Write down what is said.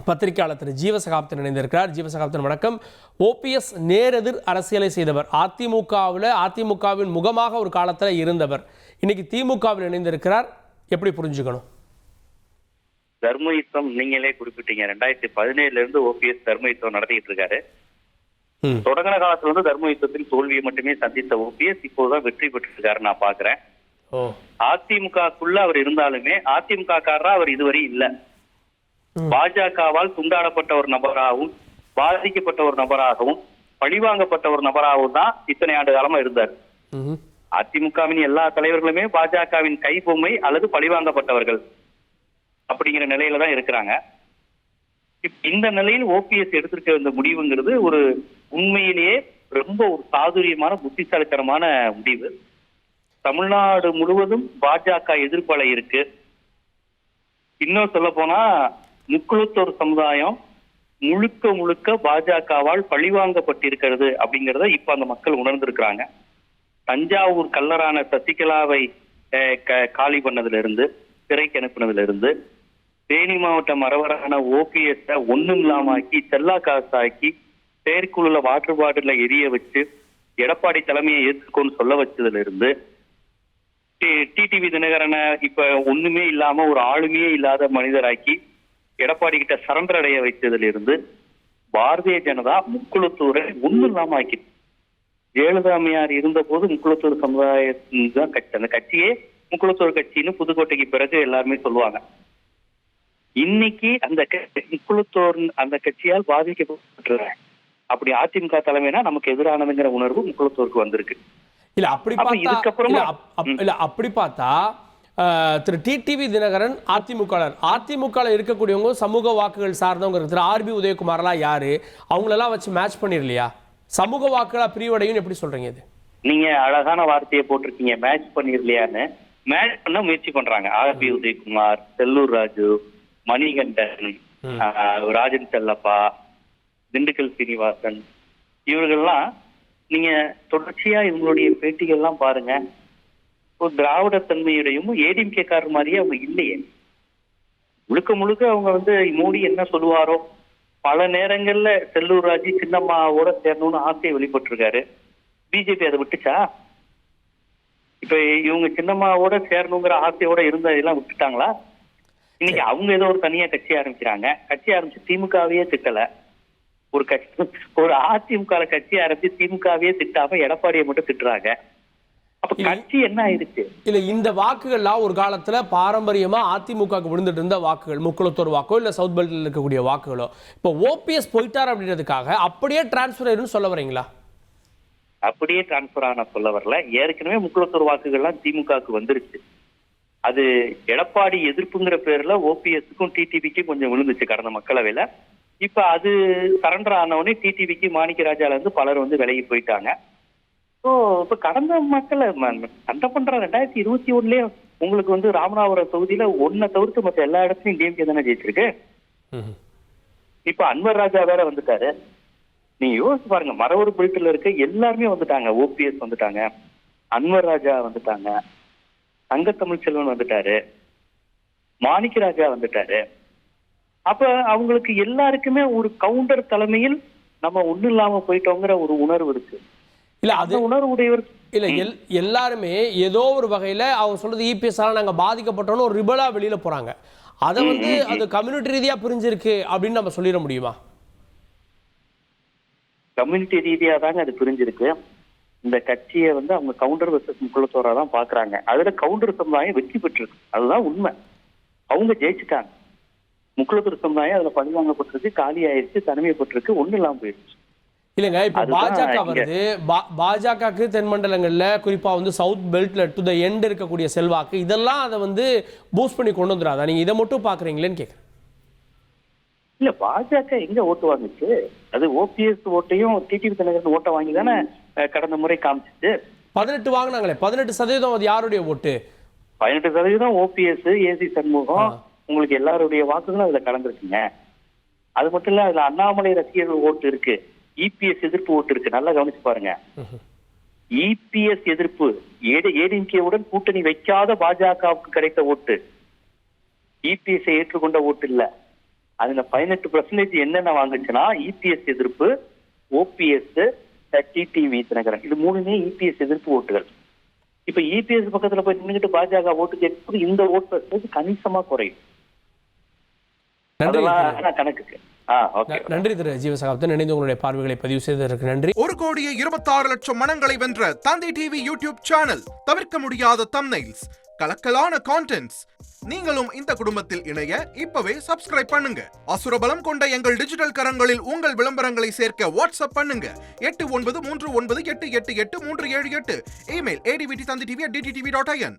பத்திரிகையாளர் திரு ஜீவசகாப்தன் இணைந்திருக்கிறார். ஜீவசகாப்தன் வணக்கம். ஓபிஎஸ் நேரெதிர் அரசியலை செய்தவர், அதிமுகவின் முகமாக ஒரு காலத்தில் இருந்தவர், இன்னைக்கு திமுகவில் இணைந்திருக்கிறார். எப்படி புரிஞ்சுக்கணும்? தர்ம யுத்தம் நீங்களே குறிப்பிட்டீங்க. 2017 இருந்து ஓபிஎஸ் தர்ம யுத்தம் நடத்திட்டு இருக்காரு. தொடங்கின காலத்துல இருந்து தர்ம யுத்தத்தில் தோல்வியை மட்டுமே சந்தித்த ஓபிஎஸ் இப்போதான் வெற்றி பெற்று இருக்காரு நான் பாக்குறேன். அதிமுகக்குள்ள அவர் இருந்தாலுமே அதிமுக காரரா அவர் இதுவரை இல்ல. பாஜகவால் துண்டாடப்பட்ட ஒரு நபராகவும் பாதிக்கப்பட்ட ஒரு நபராகவும் பழிவாங்கப்பட்ட ஒரு நபராகவும் தான் இத்தனை ஆண்டு காலமா இருந்தார். அதிமுகவின் எல்லா தலைவர்களுமே பாஜகவின் கைபொம்மை அல்லது பழிவாங்கப்பட்டவர்கள் அப்படிங்கிற நிலையில தான் இருக்கிறாங்க. இந்த நிலையில் ஓபிஎஸ் எடுத்திருக்க இந்த முடிவுங்கிறது ஒரு உண்மையிலேயே ரொம்ப ஒரு சாதுரியமான புத்திசாலித்தனமான முடிவு. தமிழ்நாடு முழுவதும் பாஜக எதிர்ப்பலை இருக்கு. இன்னும் சொல்ல போனா முக்குளத்தோர் சமுதாயம் முழுக்க முழுக்க பாஜகவால் பழிவாங்கப்பட்டிருக்கிறது அப்படிங்கிறத இப்ப அந்த மக்கள் உணர்ந்திருக்கிறாங்க. தஞ்சாவூர் கல்லரான சசிகலாவை காலி பண்ணதுல இருந்து, சிறைக்கு அனுப்பினதுல இருந்து, தேனி மாவட்ட மரவரான ஓபிஎஸ் ஒண்ணும் இல்லாம ஆக்கி செல்லா காசாக்கி செயற்குழுல வாட்டர் பாட்டில எரிய வச்சு எடப்பாடி தலைமையை ஏற்றுக்கொண்டு சொல்ல வச்சதுல இருந்து, டிடிவி தினகரனை இப்ப ஒண்ணுமே இல்லாம ஒரு ஆளுமையே இல்லாத மனிதராக்கி எடப்பாடி கிட்ட சரண்டர் அடைய வைத்ததுல இருந்து பாரதிய ஜனதா முக்குளத்தூரை ஒண்ணும் இல்லாம ஆக்கி, ஜெயலலிதாமையார் இருந்த போது முக்குளத்தூர் சமுதாயத்தின் தான் கட்சி, அந்த கட்சியே முக்குளத்தூர் கட்சின்னு புதுக்கோட்டைக்கு பிறகு எல்லாருமே சொல்லுவாங்க. இன்னைக்கு அந்த முக்குளத்தூர் அந்த கட்சியால் பாதிக்கப்பட்டு அப்படி அதிமுக தலைமைனா நமக்கு எதிரானதுங்கிற உணர்வு முக்குளத்தூருக்கு வந்திருக்கு. இல்ல அப்படி பார்த்தா திரு டிடிவி தினகரன் அதிமுக இருக்கக்கூடியவங்க சமூக வாக்குகள் சார்ந்தவங்க, திரு ஆர்பி உதயகுமார்லாம் யாரு, அவங்களெல்லாம் வச்சு மேட்ச் பண்ணிடலையா? சமூக வாக்குகளா பிரிவடையும் எப்படி சொல்றீங்க? இது நீங்க அழகான வார்த்தையை போட்டிருக்கீங்க, மேட்ச் பண்ணிடலையான்னு. மேட்ச் பண்ண முயற்சி பண்றாங்க. ஆர்பி உதயகுமார், செல்லூர் ராஜு, மணிகண்டன், ராஜன் செல்லப்பா, திண்டுக்கல் சீனிவாசன், இவர்கள்லாம் நீங்க தொடர்ச்சியா இவங்களுடைய பேட்டிகள்லாம் பாருங்க. ஒரு திராவிட தன்மையுடையும் ஏடிஎம்கே காரர் மாதிரியே அவங்க இல்லையே. முழுக்க முழுக்க அவங்க மோடி என்ன சொல்லுவாரோ, பல நேரங்கள்ல செல்லூர் ராஜு சின்னம்மாவோட சேரணும்னு ஆசையை வெளிப்பட்டிருக்காரு. பிஜேபி அதை விட்டுச்சா? இப்ப இவங்க சின்னம்மாவோட சேரணுங்கிற ஆசையோட இருந்ததெல்லாம் விட்டுட்டாங்களா? இன்னைக்கு அவங்க ஏதோ ஒரு தனியா கட்சி ஆரம்பிக்கிறாங்க. கட்சி ஆரம்பிச்சு திமுகவையே திட்டல. ஒரு அதிமுக கட்சி ஆரம்பிச்சு திமுகவையே திட்டாம எடப்பாடியை மட்டும் திட்டுறாங்க. அப்ப கட்சி என்ன ஆயிடுச்சு? இல்ல, இந்த வாக்குகள்லாம் ஒரு காலத்துல பாரம்பரியமா அதிமுக விழுந்துட்டு இருந்த வாக்குகள், முக்குளத்தூர் வாக்கோ இல்ல சவுத் பெல்ட்ல இருக்கக்கூடிய வாக்குகளோ, இப்ப ஓபிஎஸ் போயிட்டார் அப்படின்றதுக்காக அப்படியே டிரான்ஸ்பர் ஆயிருன்னு சொல்ல வரீங்களா? அப்படியே டிரான்ஸ்பர் ஆன சொல்ல வரல. ஏற்கனவே முக்குளத்தூர் வாக்குகள்லாம் திமுகவுக்கு வந்துருச்சு. அது எடப்பாடி எதிர்ப்புங்கிற பேர்ல ஓபிஎஸ்க்கும் டிடிவிக்கும் கொஞ்சம் விழுந்துச்சு கடந்த மக்களவையில. இப்ப அது சரண்டர் ஆனவனே டிடிவிக்கு மாணிக்கராஜால இருந்து பலர் விலகி போயிட்டாங்க. இப்ப கடந்த மக்களை சண்டை பண்ற 2021லயே உங்களுக்கு ராமநாதபுரம் தொகுதியில ஒன்ன தவிர்த்து மற்ற எல்லா இடத்துலயும் டிஎம்கே தானே ஜெயிச்சிருக்கு. இப்ப அன்வர் ராஜா வேற வந்துட்டாரு. நீங்க யோசிச்சு பாருங்க, மரவூர் பில்ட்ல இருக்க எல்லாருமே வந்துட்டாங்க. ஓபிஎஸ் வந்துட்டாங்க, அன்வர் ராஜா வந்துட்டாங்க, தங்க தமிழ்ச்செல்வன் வந்துட்டாரு, மாணிக்கராஜா வந்துட்டாரு. அப்ப அவங்களுக்கு எல்லாருக்குமே ஒரு கவுண்டர் தலைமையில் நம்ம ஒண்ணு இல்லாம போயிட்டோங்கிற ஒரு உணர்வு இருக்கு. இல்ல, அது உணர்வுடையவர் இல்ல. எல்லாருமே ஏதோ ஒரு வகையில அவங்க சொல்றது இபிஎஸ்ஆல நாங்க பாதிக்கப்பட்டோம்னு ஒரு ரிபலா வெளியில போறாங்க. அதை அது கம்யூனிட்டி ரீதியா பிரிஞ்சிருக்கு அப்படின்னு நம்ம சொல்லிட முடியுமா? கம்யூனிட்டி ரீதியா தாங்க அது பிரிஞ்சிருக்கு. இந்த கட்சியை அவங்க கவுண்டர் வெர்சஸ் முக்குளத்தோரா தான் பாக்குறாங்க. அதுல கவுண்டர் சமுதாயம் வெற்றி பெற்றிருக்கு, அதுதான் உண்மை. அவங்க ஜெயிச்சுட்டாங்க. முக்குளத்தூர் சமுதாயம் அதுல பழிவாங்கப்பட்டிருக்கு, காலி ஆயிடுச்சு, தனிமைப்பட்டிருக்கு, ஒண்ணு இல்லாம போயிடுச்சு. இல்லைங்க, இப்ப பாஜக வருது. பாஜகக்கு தென்மண்டலங்கள்ல குறிப்பா சவுத் பெல்ட்ல டு த எண்ட் இருக்கக்கூடிய செல்வாக்கு, இதெல்லாம் அதை பூஸ்ட் பண்ணி கொண்டு வந்துடாதா? நீங்க இதை மட்டும் பாக்குறீங்களேன்னு கேட்குறேன். இல்ல, பாஜக எங்க ஓட்டு வாங்குச்சு? அது ஓபிஎஸ் ஓட்டையும் டிடிவி தினகரன் ஓட்டை வாங்கி தானே கடந்த முறை காமிச்சிச்சு. 18 வாங்கினாங்களே, 18% அது யாருடைய ஓட்டு? 18% ஓபிஎஸ், ஏசி சண்முகம், உங்களுக்கு எல்லாருடைய வாக்குகளும் அதுல கலந்துருக்குங்க. அது மட்டும் இல்ல, அதுல அண்ணாமலை ரசிகர்கள் ஓட்டு இருக்கு, இபிஎஸ் எதிர்ப்பு ஓட்டு இருக்கு. நல்லா கவனிச்சு பாருங்க. இபிஎஸ் எதிர்ப்பு ஏடிஎம்கேவுடன் கூட்டணி வைக்காத பாஜகவுக்கு கிடைத்த ஓட்டு, இபிஎஸ் ஏற்றுக்கொண்ட ஓட்டு இல்ல. அதுல 18% என்னென்ன வாங்குச்சுன்னா இபிஎஸ் எதிர்ப்பு, ஓபிஎஸ், டிடிவி தினகரன், இது மூணுமே இபிஎஸ் எதிர்ப்பு ஓட்டுகள். இப்ப இபிஎஸ் பக்கத்துல போய் நின்றுட்டு பாஜக ஓட்டு கேட்கும்போது இந்த ஓட்டு கணிசமா குறையும். நன்றி அதெல்லாம் கணக்குக்கு. நன்றி திரு ஜீவசகாப்தன், இணைந்து உங்களுடைய பார்வைகளை பதிவு செய்ததற்கு நன்றி. 1,26,00,000 மனங்களை வென்ற தந்தி டிவி யூடியூப் சேனல். தவிர்க்க முடியாத தம்ப்நெயில்ஸ், கலக்கலான கான்டென்ட்ஸ். நீங்களும் இந்த குடும்பத்தில் இணைய இப்பவே சப்ஸ்கிரைப் பண்ணுங்க. அசுரபலம் கொண்ட எங்கள் டிஜிட்டல் கரங்களில் உங்கள் விளம்பரங்களை சேர்க்க வாட்ஸ்அப் பண்ணுங்க. 8939888838. Email advttv@dttv.in.